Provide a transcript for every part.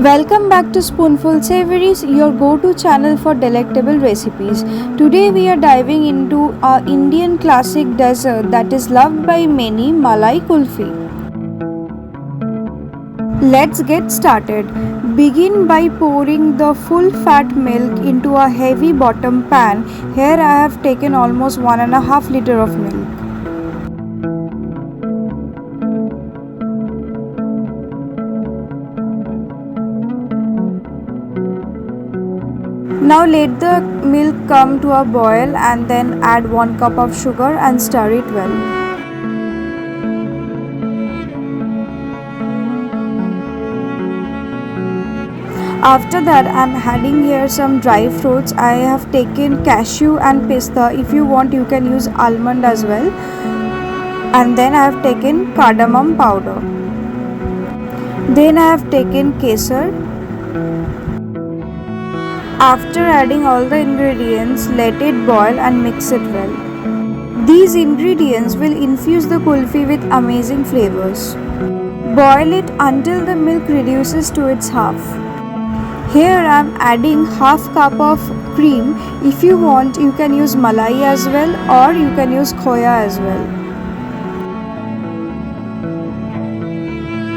Welcome back to Spoonful Savories, your go-to channel for delectable recipes. Today we are diving into our Indian classic dessert that is loved by many, Malai Kulfi. Let's get started. Begin by pouring the full fat milk into a heavy bottom pan. Here I have taken almost 1.5 liters of milk. Now let the milk come to a boil and then add 1 cup of sugar and stir it well. After that I am adding here some dry fruits. I have taken cashew and pista. If you want you can use almond as well. And then I have taken cardamom powder. Then I have taken kesar. After adding all the ingredients, let it boil and mix it well. These ingredients will infuse the kulfi with amazing flavors. Boil it until the milk reduces to its half. Here I am adding half cup of cream. If you want, you can use malai as well or you can use khoya as well.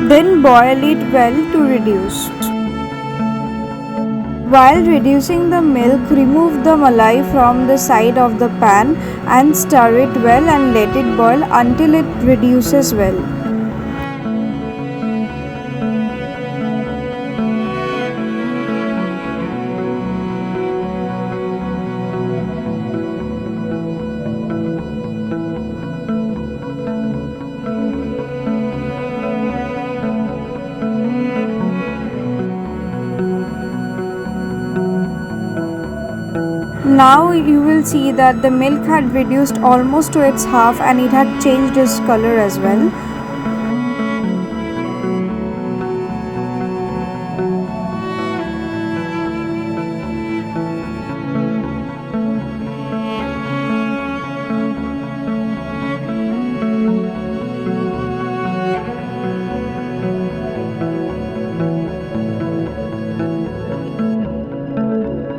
Then boil it well to reduce. While reducing the milk, remove the malai from the side of the pan and stir it well and let it boil until it reduces well. Now you will see that the milk had reduced almost to its half and it had changed its color as well.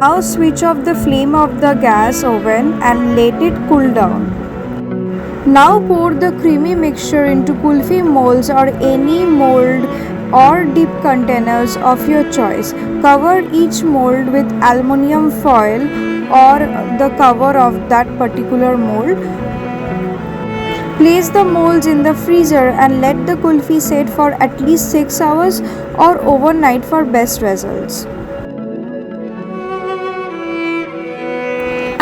Now switch off the flame of the gas oven and let it cool down. Now pour the creamy mixture into kulfi molds or any mold or deep containers of your choice. Cover each mold with aluminium foil or the cover of that particular mold. Place the molds in the freezer and let the kulfi set for at least 6 hours or overnight for best results.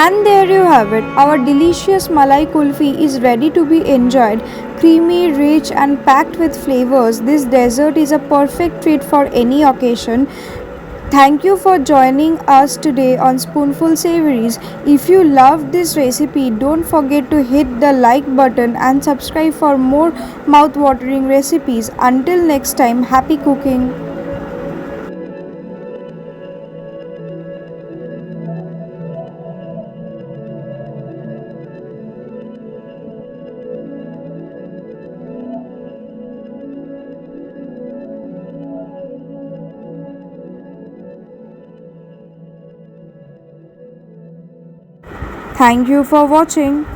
And there you have it, our delicious Malai Kulfi is ready to be enjoyed. Creamy, rich and packed with flavors, this dessert is a perfect treat for any occasion. Thank you for joining us today on Spoonful Savories. If you loved this recipe, don't forget to hit the like button and subscribe for more mouth-watering recipes. Until next time, happy cooking! Thank you for watching.